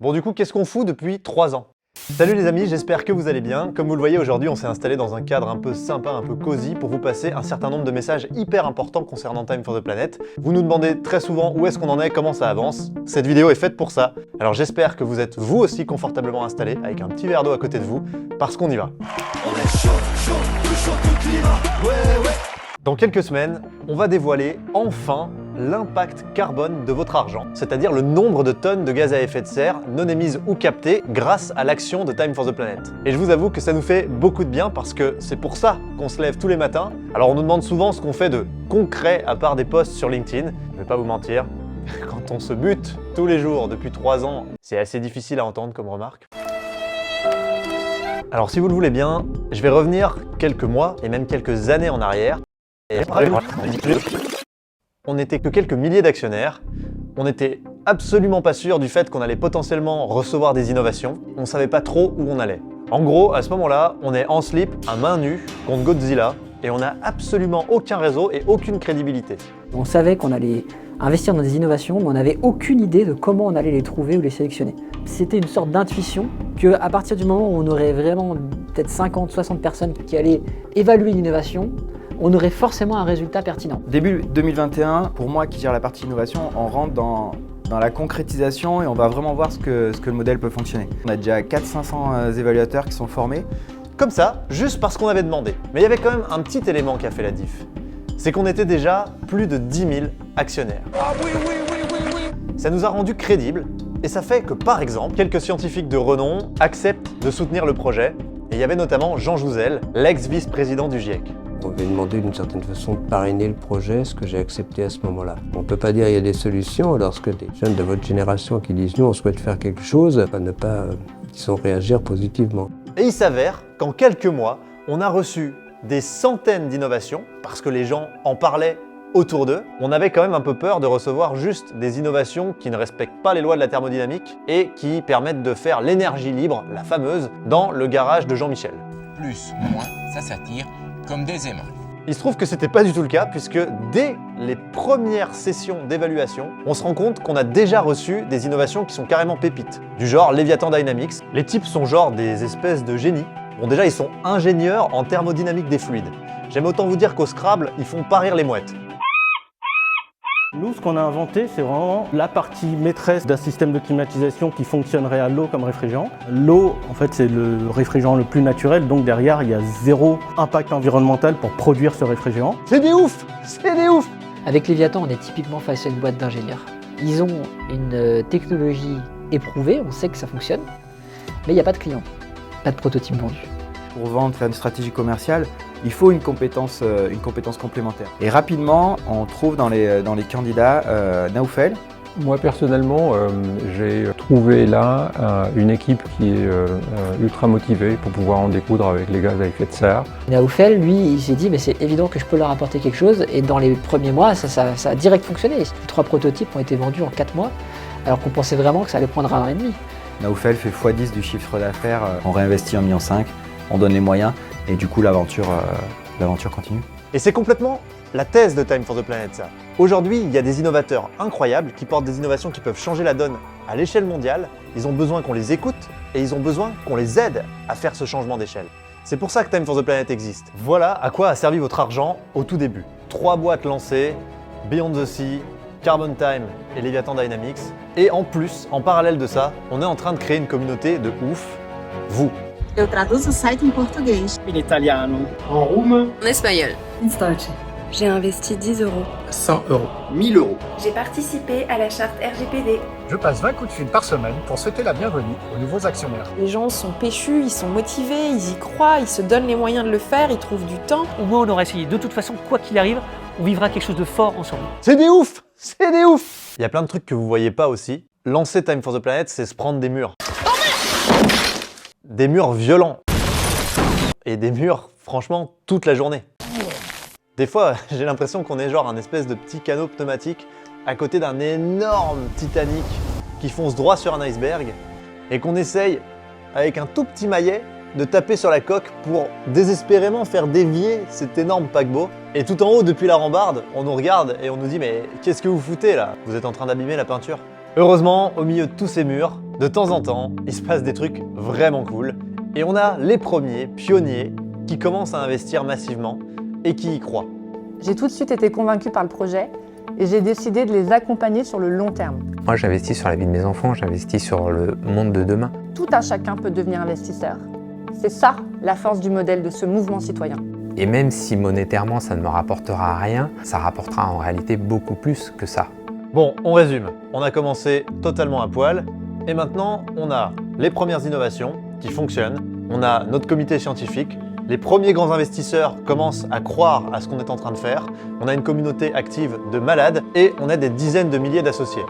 Bon du coup, qu'est-ce qu'on fout depuis 3 ans? Salut les amis, j'espère que vous allez bien. Comme vous le voyez, aujourd'hui on s'est installé dans un cadre un peu sympa, un peu cosy pour vous passer un certain nombre de messages hyper importants concernant Time for the Planet. Vous nous demandez très souvent où est-ce qu'on en est, comment ça avance. Cette vidéo est faite pour ça. Alors j'espère que vous êtes vous aussi confortablement installés avec un petit verre d'eau à côté de vous, parce qu'on y va. On est chaud, tout le climat, ouais, ouais. Dans quelques semaines, on va dévoiler enfin l'impact carbone de votre argent, c'est-à-dire le nombre de tonnes de gaz à effet de serre non émises ou captées grâce à l'action de Time for the Planet. Et je vous avoue que ça nous fait beaucoup de bien parce que c'est pour ça qu'on se lève tous les matins. Alors on nous demande souvent ce qu'on fait de concret à part des posts sur LinkedIn. Je vais pas vous mentir, quand on se bute tous les jours depuis 3 ans, c'est assez difficile à entendre comme remarque. Alors si vous le voulez bien, je vais revenir quelques mois et même quelques années en arrière. On n'était que quelques milliers d'actionnaires, on n'était absolument pas sûr du fait qu'on allait potentiellement recevoir des innovations, on savait pas trop où on allait. En gros, à ce moment-là, on est en slip, à main nue, contre Godzilla, et on n'a absolument aucun réseau et aucune crédibilité. On savait qu'on allait investir dans des innovations, mais on n'avait aucune idée de comment on allait les trouver ou les sélectionner. C'était une sorte d'intuition qu'à partir du moment où on aurait vraiment peut-être 50, 60 personnes qui allaient évaluer l'innovation, on aurait forcément un résultat pertinent. Début 2021, pour moi qui gère la partie innovation, on rentre dans la concrétisation et on va vraiment voir ce que le modèle peut fonctionner. On a déjà 400-500 évaluateurs qui sont formés. Comme ça, juste parce qu'on avait demandé. Mais il y avait quand même un petit élément qui a fait la diff. C'est qu'on était déjà plus de 10 000 actionnaires. Ah oui. Ça nous a rendu crédibles et ça fait que par exemple, quelques scientifiques de renom acceptent de soutenir le projet. Et il y avait notamment Jean Jouzel, l'ex-vice-président du GIEC. On m'avait demandé d'une certaine façon de parrainer le projet, ce que j'ai accepté à ce moment-là. On ne peut pas dire qu'il y a des solutions lorsque des jeunes de votre génération qui disent « nous on souhaite faire quelque chose », ne pas réagir positivement. Et il s'avère qu'en quelques mois, on a reçu des centaines d'innovations parce que les gens en parlaient autour d'eux. On avait quand même un peu peur de recevoir juste des innovations qui ne respectent pas les lois de la thermodynamique et qui permettent de faire l'énergie libre, la fameuse, dans le garage de Jean-Michel. Plus, moins, ça s'attire comme des aimants. Il se trouve que c'était pas du tout le cas puisque dès les premières sessions d'évaluation, on se rend compte qu'on a déjà reçu des innovations qui sont carrément pépites, du genre Leviathan Dynamics. Les types sont genre des espèces de génies. Bon déjà ils sont ingénieurs en thermodynamique des fluides. J'aime autant vous dire qu'au Scrabble, ils font pas rire les mouettes. Nous, ce qu'on a inventé, c'est vraiment la partie maîtresse d'un système de climatisation qui fonctionnerait à l'eau comme réfrigérant. L'eau, en fait, c'est le réfrigérant le plus naturel, donc derrière, il y a zéro impact environnemental pour produire ce réfrigérant. C'est des ouf! C'est des ouf! Avec Leviathan, on est typiquement face à une boîte d'ingénieurs. Ils ont une technologie éprouvée, on sait que ça fonctionne, mais il n'y a pas de client, pas de prototype vendu. Pour vendre, faire une stratégie commerciale, il faut une compétence complémentaire. Et rapidement, on trouve dans les candidats Naoufel. Moi personnellement, j'ai trouvé là une équipe qui est ultra motivée pour pouvoir en découdre avec les gaz à effet de serre. Naoufel, lui, il s'est dit mais c'est évident que je peux leur apporter quelque chose et dans les premiers mois, ça a direct fonctionné. Les 3 prototypes ont été vendus en 4 mois alors qu'on pensait vraiment que ça allait prendre 1 an et demi. Naoufel fait x10 du chiffre d'affaires, on réinvestit 1,5 million, on donne les moyens et du coup l'aventure continue. Et c'est complètement la thèse de Time for the Planet ça. Aujourd'hui, il y a des innovateurs incroyables qui portent des innovations qui peuvent changer la donne à l'échelle mondiale. Ils ont besoin qu'on les écoute et ils ont besoin qu'on les aide à faire ce changement d'échelle. C'est pour ça que Time for the Planet existe. Voilà à quoi a servi votre argent au tout début. 3 boîtes lancées, Beyond the Sea, Carbon Time et Leviathan Dynamics. Et en plus, en parallèle de ça, on est en train de créer une communauté de ouf, vous. Eu traduzo o site em português. En italiano. En roumain. En espagnol. Em Deutsch. J'ai investi 10 €. 100 €. 1000 €. J'ai participé à la charte RGPD. Je passe 20 coups de fil par semaine pour souhaiter la bienvenue aux nouveaux actionnaires. Les gens sont péchus, ils sont motivés, ils y croient, ils se donnent les moyens de le faire, ils trouvent du temps. Au moins on aura essayé. De toute façon, quoi qu'il arrive, on vivra quelque chose de fort ensemble. C'est des ouf! C'est des ouf! Il y a plein de trucs que vous voyez pas aussi. Lancer Time for the Planet, c'est se prendre des murs. Des murs violents. Et des murs, franchement, toute la journée. Des fois, j'ai l'impression qu'on est genre un espèce de petit canot pneumatique à côté d'un énorme Titanic qui fonce droit sur un iceberg et qu'on essaye, avec un tout petit maillet, de taper sur la coque pour désespérément faire dévier cet énorme paquebot. Et tout en haut, depuis la rambarde, on nous regarde et on nous dit « Mais qu'est-ce que vous foutez là? Vous êtes en train d'abîmer la peinture ?» Heureusement, au milieu de tous ces murs, De temps en temps, il se passe des trucs vraiment cool et on a les premiers pionniers qui commencent à investir massivement et qui y croient. J'ai tout de suite été convaincue par le projet et j'ai décidé de les accompagner sur le long terme. Moi, j'investis sur la vie de mes enfants, j'investis sur le monde de demain. Tout un chacun peut devenir investisseur. C'est ça, la force du modèle de ce mouvement citoyen. Et même si monétairement, ça ne me rapportera rien, ça rapportera en réalité beaucoup plus que ça. Bon, on résume. On a commencé totalement à poil et maintenant, on a les premières innovations qui fonctionnent. On a notre comité scientifique. Les premiers grands investisseurs commencent à croire à ce qu'on est en train de faire. On a une communauté active de malades et on a des dizaines de milliers d'associés.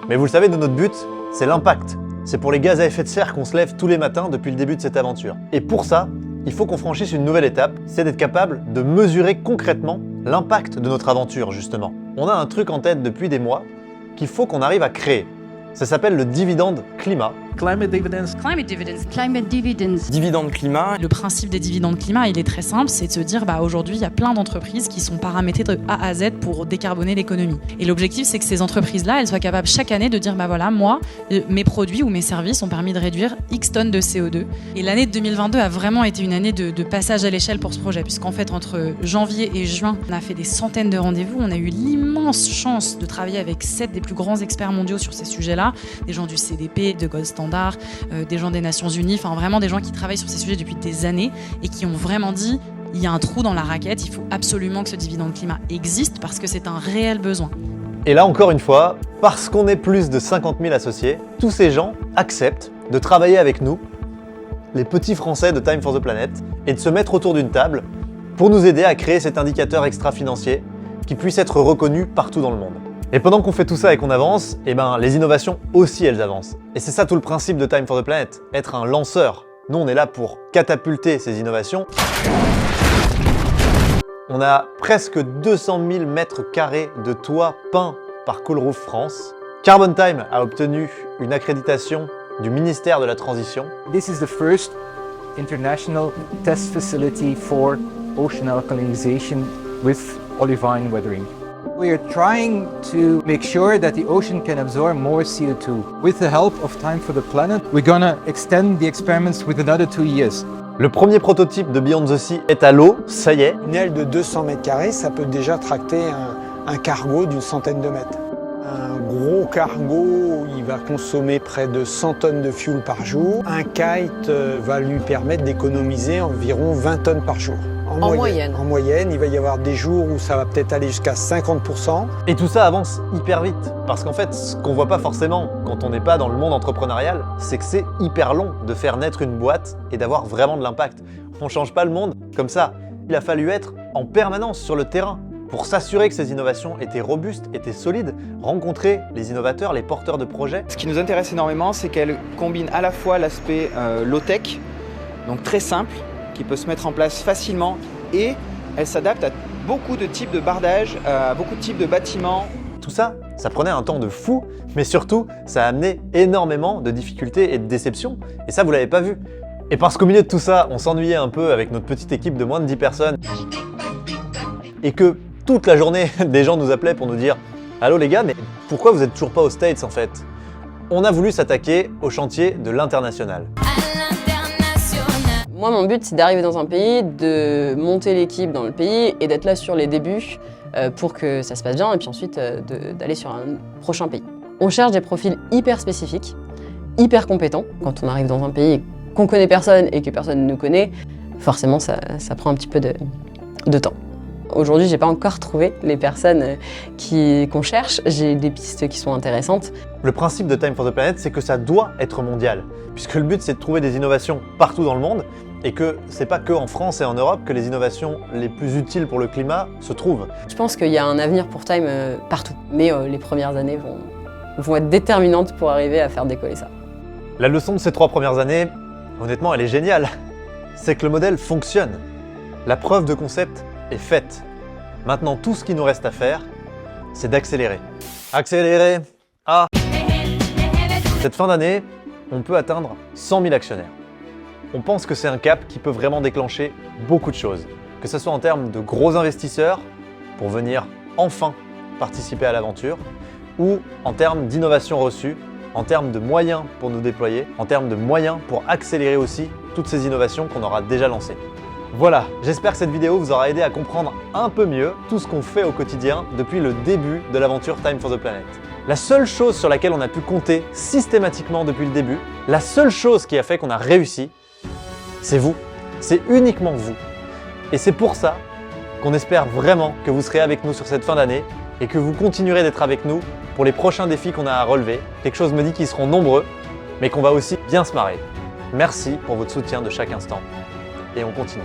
Mais vous le savez, notre but, c'est l'impact. C'est pour les gaz à effet de serre qu'on se lève tous les matins depuis le début de cette aventure. Et pour ça, il faut qu'on franchisse une nouvelle étape, c'est d'être capable de mesurer concrètement l'impact de notre aventure, justement. On a un truc en tête depuis des mois qu'il faut qu'on arrive à créer. Ça s'appelle le dividende climat. Climate dividends. Climate dividends. Climate dividends. Dividende climat. Le principe des dividendes climat, il est très simple, c'est de se dire aujourd'hui, il y a plein d'entreprises qui sont paramétrées de A à Z pour décarboner l'économie. Et l'objectif, c'est que ces entreprises-là, elles soient capables chaque année de dire voilà, moi, mes produits ou mes services ont permis de réduire X tonnes de CO2. Et l'année de 2022 a vraiment été une année de passage à l'échelle pour ce projet, puisqu'en fait, entre janvier et juin, on a fait des centaines de rendez-vous, on a eu l'immense chance de travailler avec 7 des plus grands experts mondiaux sur ces sujets-là, des gens du CDP, de Gold Standard, des gens des Nations Unies, enfin vraiment des gens qui travaillent sur ces sujets depuis des années et qui ont vraiment dit il y a un trou dans la raquette, il faut absolument que ce dividende climat existe parce que c'est un réel besoin. Et là encore une fois, parce qu'on est plus de 50 000 associés, tous ces gens acceptent de travailler avec nous, les petits Français de Time for the Planet, et de se mettre autour d'une table pour nous aider à créer cet indicateur extra-financier qui puisse être reconnu partout dans le monde. Et pendant qu'on fait tout ça et qu'on avance, les innovations aussi elles avancent. Et c'est ça tout le principe de Time for the Planet, être un lanceur. Nous on est là pour catapulter ces innovations. On a presque 200 000 mètres carrés de toit peints par Cool Roof France. Carbon Time a obtenu une accréditation du ministère de la Transition. This is the first international test facility for ocean alkalization with olivine weathering. We are trying to make sure that the ocean can absorb more CO2. With the help of Time for the Planet, we're gonna extend the experiments with another 2 years. Le premier prototype de Beyond the Sea est à l'eau, ça y est. Une aile de 200 mètres carrés, ça peut déjà tracter un cargo d'une centaine de mètres. Un gros cargo, il va consommer près de 100 tonnes de fuel par jour. Un kite va lui permettre d'économiser environ 20 tonnes par jour. En moyenne. En moyenne, il va y avoir des jours où ça va peut-être aller jusqu'à 50%. Et tout ça avance hyper vite. Parce qu'en fait, ce qu'on voit pas forcément quand on n'est pas dans le monde entrepreneurial, c'est que c'est hyper long de faire naître une boîte et d'avoir vraiment de l'impact. On change pas le monde comme ça. Il a fallu être en permanence sur le terrain pour s'assurer que ces innovations étaient robustes, étaient solides, rencontrer les innovateurs, les porteurs de projets. Ce qui nous intéresse énormément, c'est qu'elle combine à la fois l'aspect low-tech, donc très simple, qui peut se mettre en place facilement, et elle s'adapte à beaucoup de types de bardage, à beaucoup de types de bâtiments. Tout ça, ça prenait un temps de fou, mais surtout, ça a amené énormément de difficultés et de déceptions, et ça, vous l'avez pas vu. Et parce qu'au milieu de tout ça, on s'ennuyait un peu avec notre petite équipe de moins de 10 personnes, et que toute la journée, des gens nous appelaient pour nous dire « Allô les gars, mais pourquoi vous êtes toujours pas aux States en fait ?» On a voulu s'attaquer au chantier de l'international. Moi, mon but, c'est d'arriver dans un pays, de monter l'équipe dans le pays et d'être là sur les débuts pour que ça se passe bien et puis ensuite d'aller sur un prochain pays. On cherche des profils hyper spécifiques, hyper compétents. Quand on arrive dans un pays qu'on connaît personne et que personne ne nous connaît, forcément, ça prend un petit peu de temps. Aujourd'hui, j'ai pas encore trouvé les personnes qu'on cherche. J'ai des pistes qui sont intéressantes. Le principe de Time for the Planet, c'est que ça doit être mondial, puisque le but, c'est de trouver des innovations partout dans le monde, et que c'est pas que en France et en Europe que les innovations les plus utiles pour le climat se trouvent. Je pense qu'il y a un avenir pour Time partout, mais les premières années vont être déterminantes pour arriver à faire décoller ça. La leçon de ces 3 premières années, honnêtement, elle est géniale. C'est que le modèle fonctionne. La preuve de concept est faite. Maintenant, tout ce qui nous reste à faire, c'est d'accélérer. Accélérer. Ah. Cette fin d'année, on peut atteindre 100 000 actionnaires. On pense que c'est un cap qui peut vraiment déclencher beaucoup de choses. Que ce soit en termes de gros investisseurs, pour venir enfin participer à l'aventure, ou en termes d'innovation reçue, en termes de moyens pour nous déployer, en termes de moyens pour accélérer aussi toutes ces innovations qu'on aura déjà lancées. Voilà, j'espère que cette vidéo vous aura aidé à comprendre un peu mieux tout ce qu'on fait au quotidien depuis le début de l'aventure Time for the Planet. La seule chose sur laquelle on a pu compter systématiquement depuis le début, la seule chose qui a fait qu'on a réussi, c'est vous. C'est uniquement vous. Et c'est pour ça qu'on espère vraiment que vous serez avec nous sur cette fin d'année et que vous continuerez d'être avec nous pour les prochains défis qu'on a à relever. Quelque chose me dit qu'ils seront nombreux, mais qu'on va aussi bien se marrer. Merci pour votre soutien de chaque instant. Et on continue.